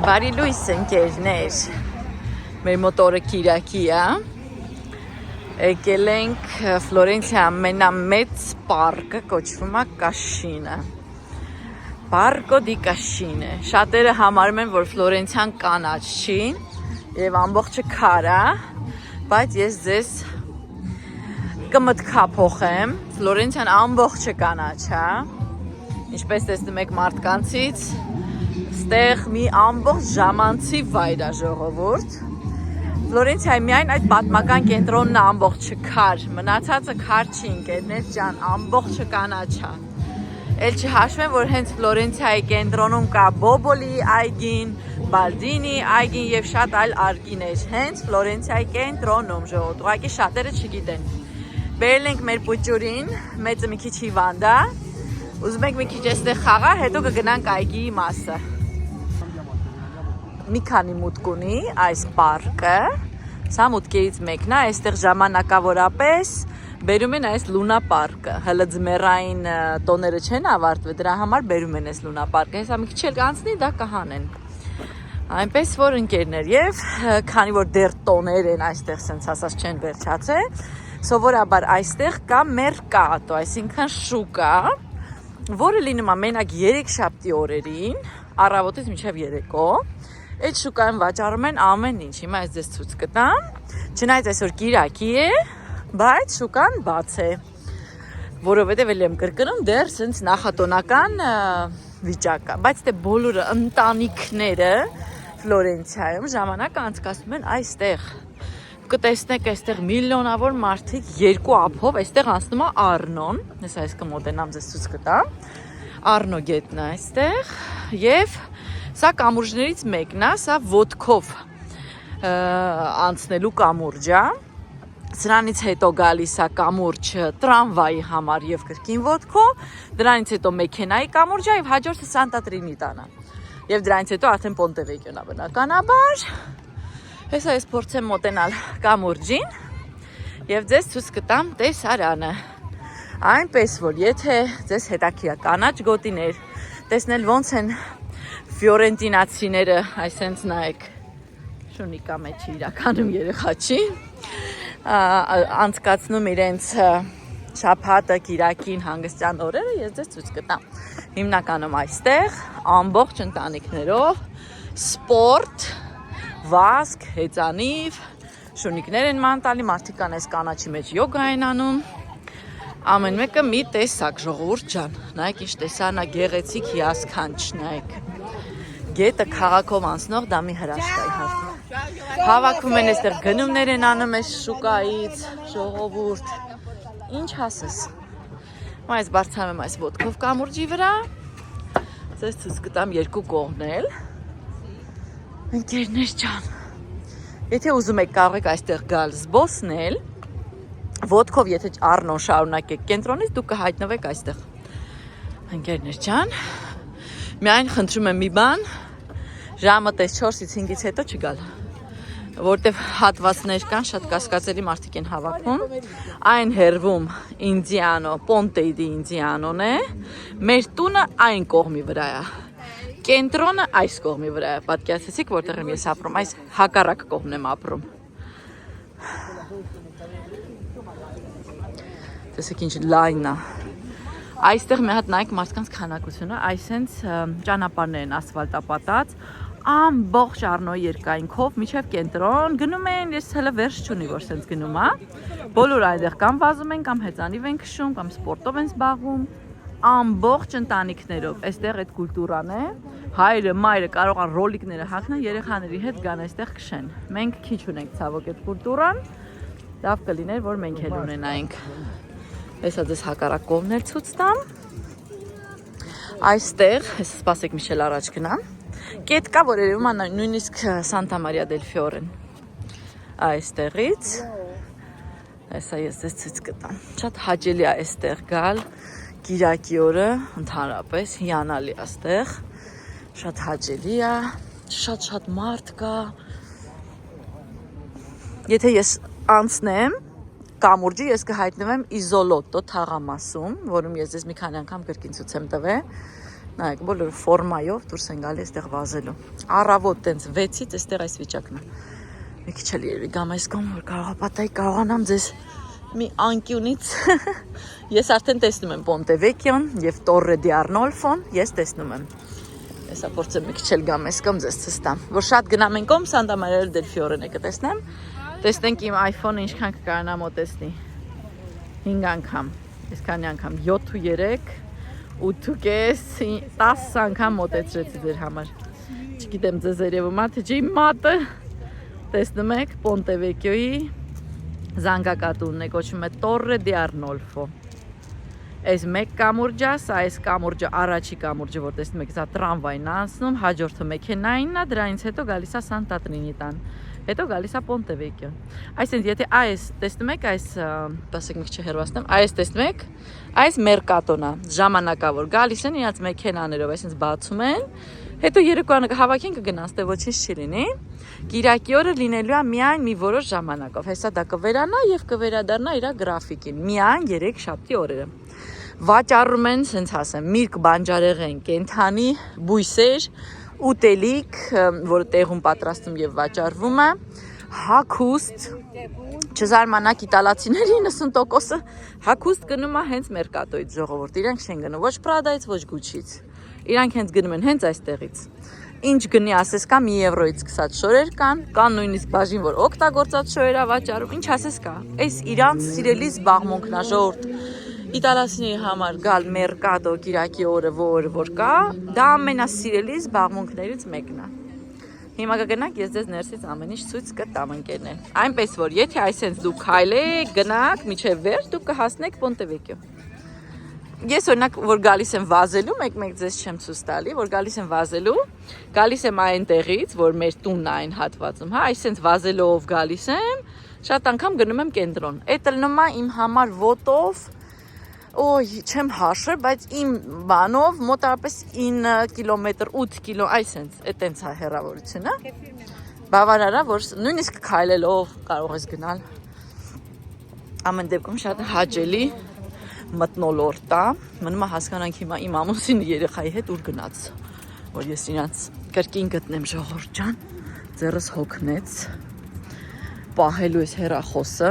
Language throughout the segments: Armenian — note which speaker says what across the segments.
Speaker 1: Բարի լույս ընկերներ, մեր մոտորը Կիրակի է, եկել ենք Ֆլորենցիա ամենամեծ պարկը, կոչվում է Կաշինը, Պարկո դի Կաշինը, շատերը համարում են, որ Ֆլորենցիան կանաչ չի և ամբողջը քար է, բայց ես ձեզ կմտքափոխեմ, Ֆլորենցիան ամբողջը կանաչ է, ինչպես տեսնում եք մարդկանցից, ստեղ մի ամբողջ ժամանցի վայր է ժողովուրդ, Ֆլորենցիայի միայն այդ պատմական կենտրոնն է ամբողջը քար, մնացածը քար չի ընկերներ ջան, ամբողջը կանաչ է, էլ չհաշվեմ, որ հենց Ֆլորենցիայի կենտրոնում կա Բոբոլի այգին, Բալդինի այգին և շատ այլ այգիներ, հենց Ֆլորենցիայի կենտրոնում ժողովուրդ, ուղղակի շատերը չգիտեն, բերել ենք մեր պուճուրին, մեծը մի քիչ հիվանդ է, ուզում ենք մի քիչ այստեղ խաղալ, հետո կգնանք այգիի մասը։ Մի քանի մուտք ունի այս պարկը, սա մուտքերից մեկն է, այստեղ ժամանակավորապես բերում են այս լունա պարկը, հələ ձմեռային տոները չեն ավարտվել, դրա համար բերում են այս լունա պարկը, հեսա մի քիչ էլ կանցնի, դա կհանեն։ Այնպես որ ընկերներ, և քանի որ դեռ տոներ են այստեղ սենց ասած չեն վերջացել, սովորաբար այստեղ կա մերկատո, այսինքն շուկա, որը լինում է մենակ 3 շաբթի օրերին, առավոտից մինչև երեկո, այդ շուկայում վաճառում են ամեն ինչ, հիմա ես ձեզ ցույց կտամ, չնայած այսօր Կիրակի է, բայց շուկան բաց է, որովհետև էլ եմ կրկնում դեռ սենց նախատոնական վիճակ է, բայց դե բոլորը ընտանիքները Ֆլորենցիայում ժամանակ անցկացնում են այստեղ, կտեսնեք այստեղ միլիոնավոր մարդիկ երկու ափով, այստեղ անցնում է Արնոն, ես կմոտենամ ձեզ ցույց կտամ, Արնո գետն է այստեղ և սա կամուրջներից մեկն է, սա ոտքով անցնելու կամուրջ է, սրանից հետո գալիս է կամուրջ տրամվայի համար և կրկին ոտքով, դրանից հետո մեքենայի կամուրջ է և հաջորդը Սանտա Տրինիտան է, և դրանից հետո արդեն Պոնտևեկիոն է բնականաբար, հեսա ես փորձեմ մոտենալ կամուրջին և ձեզ ցույց կտամ տեսարանը, այնպես որ եթե ձեզ հետաքրքիր է կանաչ գոտիներ, տեսնել ոնց են ֆիորենտինացիները, այսենց նայեք, շունիկա մեջի իրականում երեխա չի, անցկացնում իրենց շաբաթը, Կիրակին, հանգստյան օրերը, ես ձեզ ցույց կտամ։ Հիմնականում այստեղ ամբողջ ընտանիքներով սպորտ, վազք, հեծանիվ, շունիկներ են ման տալի, մարդիկ կան այս կանաչի մեջ յոգա են անում, ամեն մեկը մի տեսակ ժողովուրդ ջան, նայեք ինչ տեսանա գեղեցիկ հիասքանչ, նայեք։ Գետը քաղաքով անցնող դա մի հրաշք է իհարկե։ Հավաքվում են այստեղ գնումներ են անում այս շուկայից, ժողովուրդ։ Ինչ ասես։ Այս բարձրանում եմ այս ոտքով կամուրջի վրա։ Ձեզ ցույց կտամ երկու կողմն էլ։ Ընկերներ ջան։ Եթե ուզում եք կարող եք այստեղ գալ զբոսնել, ոտքով եթե Արնոն շարունակեք կենտրոնից դուք կհայտնվեք այստեղ։ Ընկերներ ջան, միայն խնդրում եմ մի բան, ժամը տես 4-ից 5-ից հետո չգալ, որտև հատվածներ կան, շատ կասկածելի մարդիկ են հավաքում, այն հեռվում Ինդիանո, Պոնտե դի Ինդիանոն է, մեր տունը այն կողմի վրա է, կենտրոնը այս կողմի վրա է, պատկերացրեցիք որտեղ եմ ես ապրում, այս հակառակ կողմն եմ ապրում, տեսեք ինչ լայն է, այստեղ մի հատ նայեք մարդկանց քանակությունը, այսենց ճանապարհներ են ասֆալտապատած, ամբողջ Արնոյի երկայնքով մինչև կենտրոն գնում են, ես հələ վերջ չունի, որ սենց գնում է, բոլորը այնտեղ կամ վազում են, կամ հեծանիվ են քշում, կամ սպորտով են զբաղվում, ամբողջ ընտանիքներով, այստեղ այդ կուլտուրան է, հայրը, մայրը կարող են ռոլիկները հագնեն, երեխաների հետ գան այստեղ քշեն, մենք քիչ ունենք ցավոք այդ կուլտուրան, լավ կլիներ, որ մենք էլ ունենայինք։ Հեսա ձեզ հակառակ կողմներ ցույց տամ, այստեղ, ես սպասեք միշել առաջ գնամ, կետ կա, որ երևում է նույնիսկ Սանտա Մարիա դել Ֆիորեն, այստեղից, հեսա ես ձեզ ցույց կտամ, շատ հաճելի է այստեղ գալ, Կիրակի օրը, ընդհանրապես, հիանալի է այստեղ, շատ հաճելի է, շատ մարդ կա, եթե ես անցնեմ, կամուրջի ես կհայտնվեմ Իզոլոտո թաղամասում, որում ես ձեզ մի քանի անգամ կրկին ցույց եմ տվել, Նայեք, բոլորը ֆորմայով դուրս են գալի այստեղ վազելու։ Առավոտ տենց 6-ից այստեղ այս վիճակն է։ Մի քիչ էլ երևի գամ այս կողմ, որ կարողապատայի կարողանամ ձեզ մի անկյունից։ Ես արդեն տեսնում եմ Ponte Vecchion եւ Torre di Arnolfon, ես տեսնում եմ։ Հեսա փորձեմ մի քիչ էլ գամ այս կողմ ձեզ ցստամ։ Որ շատ գնամ են կողմ Santa Maria del Fiore-ը կտեսնեմ։ Տեսնենք իմ iPhone-ը ինչքան կկարանա մոտեցնի։ 5 անգամ։ Այսքանի անգամ 7-3 8-կես 10 անգամ մոտեցրեցի ձեր համար։ Չգիտեմ ձեզ երևում է թե չի մատը։ Տեսնում եք Ponte Vecchio-ի զանգակատունն է, կոչվում է Torre di Arnolfo։ Այս մեկ կամուրջը, սա այս կամուրջը առաջի կամուրջը, որ տեսնում եք, սա տրամվային անցնում, հաջորդը մեքենայինն է, դրանից հետո գալիս է Santa Trinità-ն։ Հետո գալիս է Ponte Vecchio։ Այսինքն եթե այս տեսնում եք, այս ասեք մի քիչ հեռվացնեմ, այս տեսնում եք, այս մերկատոն է, ժամանակավոր գալիս են իրաց մեքենաներով, այսինքն բացում են, հետո երեկոյան հավաքին կգնան, ստե ոչինչ չի լինի։ Կիրակի օրը լինելու է միայն մի որոշ ժամանակով։ Հեսա դա կվերանա եւ կվերադառնա իր գրաֆիկին, միայն 3 շաբթի օրերը։ Վաճառում են, ասենց ասեմ, միրգ, բանջարեղեն, կենթանի, բույսեր, ուտելիք, որը տեղում պատրաստում եւ վաճառվում է, հագուստ, չզարմանաք իտալացիների 90%-ը հագուստ գնում է հենց Մերկատոյից ժողովուրդ, իրանք չեն գնում ոչ Prada-ից, ոչ Gucci-ից, իրանք հենց գնում են հենց այստեղից։ Ինչ գնի ասես կա 1 եվրոյից սկսած շորեր կան նույնիսկ բաժին, որ օգտագործած շորեր է վաճառում, ինչ ասես կա, այս իրանց սիրելի զբաղմունքն է ժողովուրդ։ Իտալացիների համար գալ Մերկատո կիրակի օրը որ կա, դա ամենասիրելի զբաղմունքներից մեկն է։ Հիմա կգնանք, ես ձեզ ներսից ամեն ինչ ցույց կտամ ընկերներ։ Այնպես որ եթե այսենց դուք քայլեք, գնաք միջև վերջ, դուք կհասնեք Ponte Vecchio։ Ես օրինակ որ գալիս եմ վազելու, մեկ-մեկ ձեզ չեմ ցույց տալի, որ գալիս եմ վազելու, գալիս եմ այնտեղից, որ մեր տունն է այն հատվածում, հա, այսենց վազելով գալիս եմ, շատ անգամ գնում եմ կենտրոն։ Էդ լնում է իմ համար ոտով Օй, չեմ հաշվել, բայց իմ բանով մոտավորապես 9 կիլոմետր, 8 կիլո, այսենց, այտենց է հեռավորությունը։ Բավարար է, որ նույնիսկ քայլելով կարող ես գնալ։ Ամեն դեպքում շատ հաճելի մթնոլորտ է։ Մնում է հասկանանք հիմա իմ ամուսինը երեխայի հետ ուր գնաց, որ ես իրանց կրկին գտնեմ ժողովուրդ ջան, ձեռս հոգնեց, պահելու ես հեռախոսը։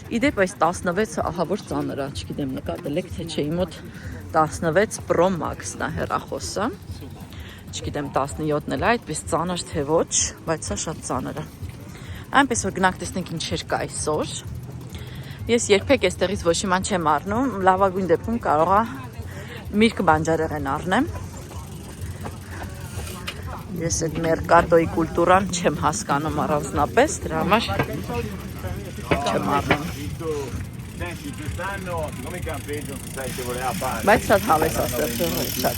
Speaker 1: Իդեպ այս 16-ը ահա որ ծանր է, չգիտեմ նկատել եք թե չէ, իմ մոտ 16 Pro Max-ն է հեռախոսը։ Չգիտեմ 17-ն էլ է այդպես ծանր թե ոչ, բայց սա շատ ծանր է։ Այնպես որ գնանք տեսնենք ինչեր կա այսօր։ Ես երբեք այստեղից ոչ իման չեմ առնում, լավագույն դեպքում կարող է միրգ բանջարեղեն առնեմ։ Ես այդ Մերկատոյի կուլտուրան չեմ հասկանում առանձնապես, դրա համար չեմ առնում։ Բայց շատ հավես աստեղ ժողովուրդ, շատ։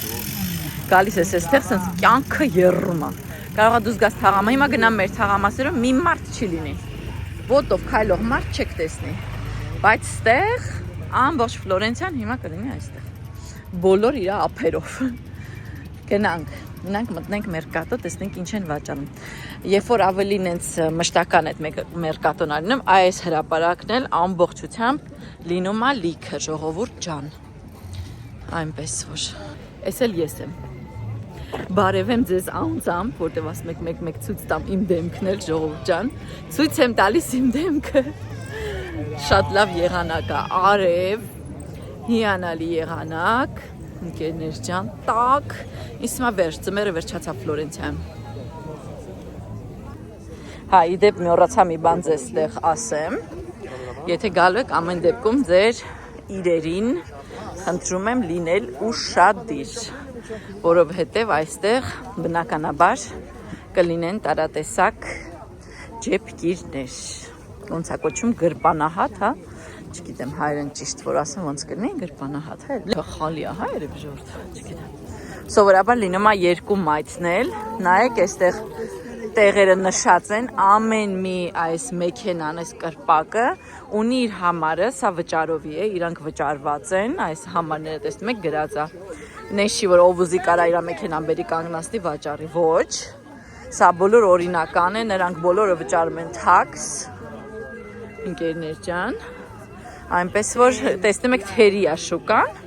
Speaker 1: Գալիս ես այստեղ, սենց կյանքը եռում է։ Կարող է դուս գաս թաղամա, հիմա գնամ մեր թաղամասերում մի մարդ չի լինի։ Ոտով քայլող մարդ չեք տեսնի։ Բայց ստեղ ամբողջ Ֆլորենցիան հիմա կլինի այստեղ։ Բոլոր իր ափերով։ Գնանք, մտնենք Մերկատո, տեսնենք ինչ են վաճառում։ Երբ որ ավելի նենց մշտական այդ Մերկատոն արնում, այս հրապարակն էլ ամբողջությամբ լինում է լիքը ժողովուրդ ջան։ Այնպես որ, էս էլ ես եմ։ Բարևեմ ձեզ անձամբ, որտեվ ասում եք մեկ-մեկ ցույց տամ իմ դեմքն էլ ժողովուրդ ջան։ Ցույց եմ տալիս իմ դեմքը։ Շատ լավ եղանակ է, արև, հիանալի եղանակ, ընկերներ ջան, տակ, իսմա վերջ, ծմերը վերջացա Ֆլորենցիայում։ Հա, իդեպ մոռացա մի բան ձեզ տեղ ասեմ, եթե գալու եք ամեն դեպքում ձեր իրերին խնդրում եմ լինել ուշադիր, որովհետև այստեղ բնականաբար կլինեն տարատեսակ ջեպկիրներ, ոնց է կոչում գրպանահատ, հա, չգիտեմ հայերեն ճիշտ որ ասեմ ոնց կլինի գրպանահատ, հա, խալի է, հա, երբ ժողովուրդ, չգիտեմ։ Սովորաբար լինում է 2 մայթնել, նայեք այստեղ տեղերը նշած են, ամեն մի այս մեքենան, այս կրպակը ունի իր համարը, սա վճարովի է, իրանք վճարված են, այս համարները տեսնում եք գրած է։ Նեշի որ ով ուզի կարա իր մեքենան բերի կանգնացնի վաճառի, ոչ։ Սա բոլոր օրինական է, նրանք բոլորը վճարում են tax, ընկերներ ջան, այնպես որ տեսնում եք թերի է շուկան,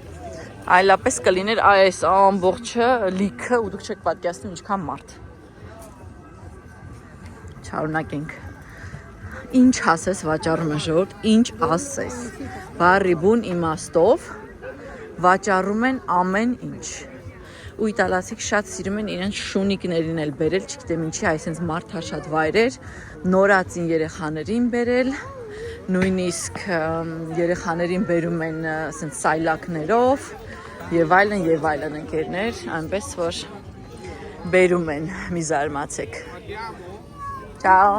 Speaker 1: Այլապես կլիներ այս ամբողջը լիքը ու դուք չեք պատկերացնում ինչքան մարդ։ Շարունակենք։ Ինչ ասես վաճառում են ժողովուրդ, ինչ ասես։ Բառի բուն իմաստով վաճառում են ամեն ինչ։ Ու իտալացիք շատ սիրում են իրենց շունիկներին էլ բերել, չգիտեմ ինչի, այսինքն մարդաշատ վայրեր, նորածին երեխաներին բերել, նույնիսկ երեխաներին բերում են ասենց սայլակներով եւ այլն ընկերներ, այնպես որ բերում են, մի զարմացեք։ Ciao։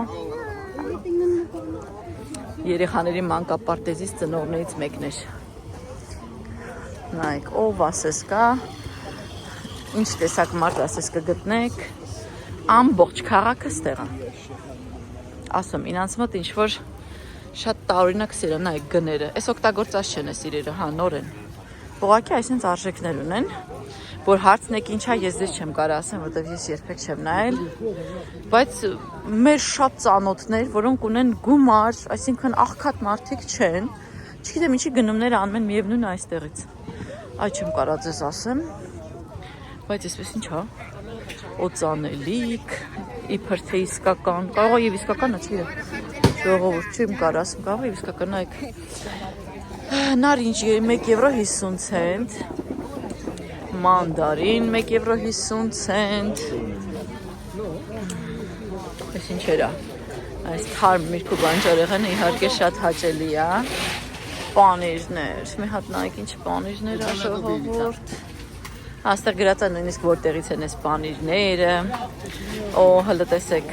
Speaker 1: Երեխաների մանկապարտեզից ծնողներից մեկն էր։ Նայեք, ով ասես կա, ինչ տեսակ մարդ ասես կգտնեք, ամբողջ քաղաքը ստեղ է։ Ասում, իրանց մոտ ինչ որ շատ տարօրինակ սեր է, նայեք գները։ Այս օգտագործած չեն այս իրերը, հա, նոր են։ Ուղղակի այսինքն արժեքներ ունեն, որ հարցնեք ինչա, ես դες չեմ կարող ասեմ, որտեղ ես երբեք չեմ նայել, բայց մեր շատ ծանոթներ, որոնք ունեն գումար, այսինքն աղքատ մարդիկ չեն, չգիտեմ ինչի գնումները անում են միևնույն այստեղից։ Այ չեմ կարող ձեզ ասեմ, բայց այսպես ինչ հա, օծանելիք, իբր թե իսկական, կարող է եւ իսկականը չի։ Ժողովուրդ չեմ կարող ասեմ, կարող է իսկական նայեք։ Նարինջ 1 եվրո 50 ցենտ, մանդարին 1 եվրո 50 ցենտ։ Այս ինչեր է։ Այս թարմ միրգ ու բանջարեղենը իհարկե շատ հաճելի է։ Պանիրներ, մի հատ նայեք ինչ պանիրներ է ժողովուրդ։ Այստեղ գրած է նույնիսկ որտեղից են այս պանիրները։ Օ, հələ տեսեք։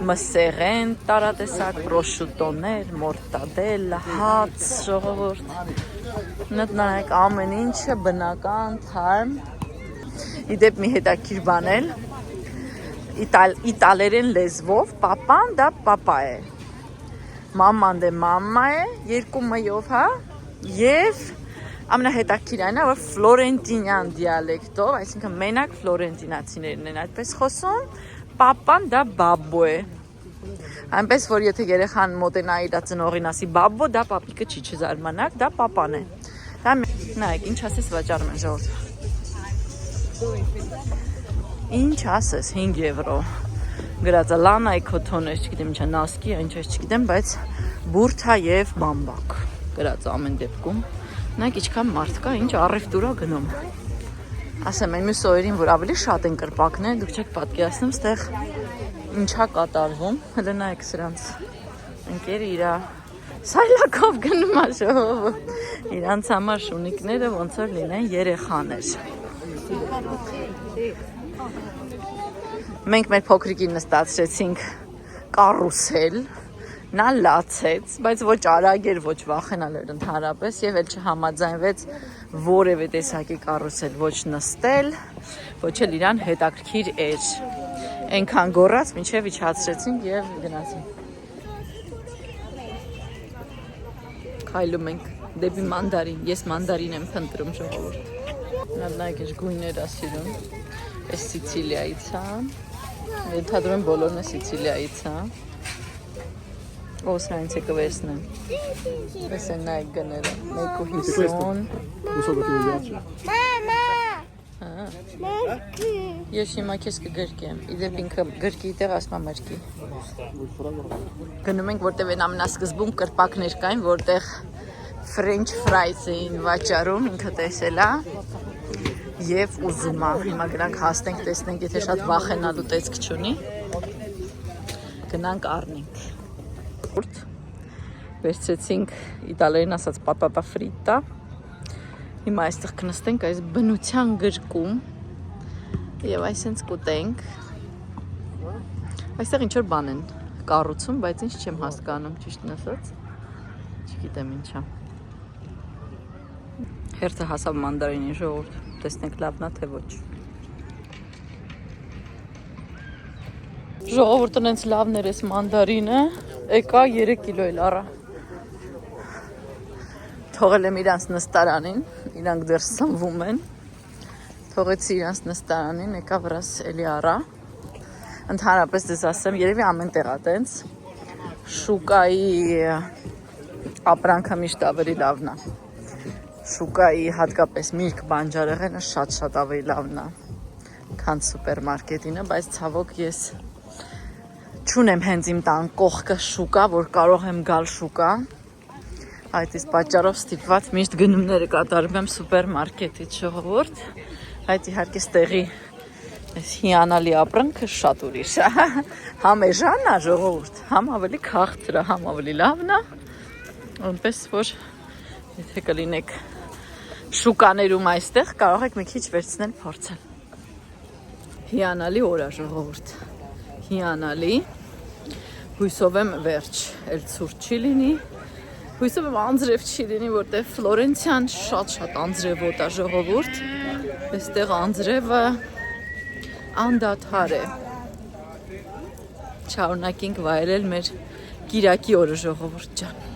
Speaker 1: Մսեղեն, տարատեսակ, պրոշուտոներ, մորտադելլա, հաց, ժողովուրդ։ Նայեք ամեն ինչը բնական, թարմ։ Իդեպ մի հետաքրքիր բան էլ, իտալերեն լեզվով պապան դա պապա է, մաման դե մամա է, երկու մյով, հա, և ամենահետաքրքիրը այն է, որ ֆլորենտինյան դիալեկտով, այսինքն մենակ ֆլորենտինացիներն են այդպես խոսում, պապան դա բաբո է։ Այնպես որ եթե երեխան մոտենա իր ծնողին ասի բաբո, դա պապիկը չի չզարմանաք, դա պապան է։ Դա նայեք, ինչ ասես վաճառում են ժողովուրդ։ Ինչ ասես 5 եվրո։ Գրածը լանայի քոթոներ, չգիտեմ ինչա, նասկի, ինչ ես չգիտեմ, բայց բուրթա եւ բամբակ։ Գրածը ամեն դեպքում։ Նայեք ինչքան մարդ կա, ինչ առևտուրա գնում։ Ասեմ, այն մյուս օրերին, որ ավելի շատ են կրպակներ, դուք չեք պատկերացնում, ստեղ ինչա կատարվում, հələ նայեք սրանց ընկերը իրա սայլակով գնում է ժողովուրդ, իրանց համար շունիկները ոնց որ լինեն երեխաներ։ Մենք մեր փոքրիկին նստացրեցինք կարուսել, նա լացեց, բայց ոչ արագ էր, ոչ վախենալ էր ընդհանրապես եւ էլ չհամաձայնվեց որևէ տեսակի կարուսել, ոչ նստել, ոչ էլ իրան հետաքրքիր էր։ Այնքան գոռաց, մինչև իջացրեցինք եւ գնացինք։ Քայլում ենք դեպի մանդարին, ես մանդարին եմ փնտրում ժողովուրդ։ Նայեք ինչ գույներ է սիրում։ Այս Սիցիլիայից է։ Ենթադրում եմ բոլորն է Սիցիլիայից է։ Ո՞ս հենց է կվեսնեմ։ Պես են նայեք գները, 1.50։ Ես հիմա քեզ կգրկեմ, իդեպ ինքը գրկի տեղ ասմա մրկի։ Գնում ենք, որտեղ են ամենասկզբում կրպակներ կային, որտեղ French fries էին վաճառում, ինքը տեսել է և ուզում է։ Հիմա գնանք հասնենք, տեսնենք, եթե շատ վախենալու տեսք չունի, գնանք առնենք։ Վերցրեցինք իտալերեն ասած պատատա ֆրիտա։ Հիմա այստեղ կնստենք այս բնության գրկում և այսենց կուտենք։ Այստեղ ինչ-որ բան են կառուցում, բայց ինչ չեմ հասկանում, ճիշտն ասած, չգիտեմ ինչա։ Հերթը հասավ մանդարինի ժողովուրդ, տեսնենք լավն է թե ոչ։ Ժողովուրդը նենց լավն էր այս մանդարինը, եկա 3 կիլո էլ առա։ Թողել եմ իրանց նստարանին, իրանք դեռ սնվում են, թողեցի իրանց նստարանին, եկա վրաս էլի առա, ընդհանրապես դες ասեմ, երևի ամեն տեղ ա տենց, շուկայի ապրանքը միշտ ավելի լավն է, շուկայի հատկապես միրգ բանջարեղենը շատ ավելի լավն է, քան սուպերմարկետինը, բայց ցավոք ես չունեմ հենց իմ տան կողքը շուկա, որ կարող եմ գալ շուկա։ Այդ իսկ պատճառով ստիպված միշտ գնումները կատարում եմ սուպերմարկետից, ժողովուրդ։ Այդ իհարկե ստեղի այս հիանալի ապրանքը շատ ուրիշ է։ Համ էժանն է, ժողովուրդ, համ ավելի քաղցր է, համ ավելի լավն է։ Այնպես որ եթե կլինեք շուկաներում այստեղ, կարող եք մի քիչ վերցնել փորձել։ Հիանալի օր է, ժողովուրդ։ Հիանալի։ Հույսով եմ վերջ, էլ ցուրտ չի լինի։ Հույսով եմ անձրև չի լինի, որտեղ Ֆլորենցիան շատ անձրևոտ է, ժողովուրդ։ Այստեղ անձրևը անդադար է։ Շարունակենք վայելել մեր կիրակի օրը, ժողովուրդ ջան։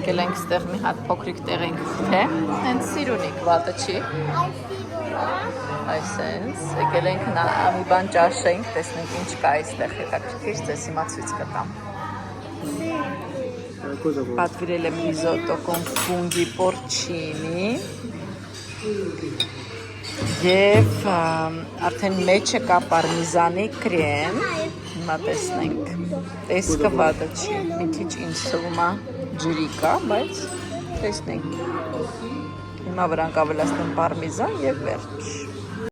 Speaker 1: Եկել ենք ստեղ մի հատ փոքրիկ տեղ ենք թե, հենց սիրունիկ վատը չի։ Այսենց, եկել ենք մի բան ճաշենք, տեսնենք ինչ կա այստեղ, հետաքրքիր, ձեզ հիմա ցույց կտամ։ Պատվիրել եմ risotto con funghi porcini և արդեն մեջը կա պարմիզանի կրեմ, հիմա տեսնենք, տեսքը վատը չի, մի քիչ ինձ թվում է ջրի կա, բայց տեսնենք։ Հիմա վրան կավելացնեմ պարմիզան և վերջ։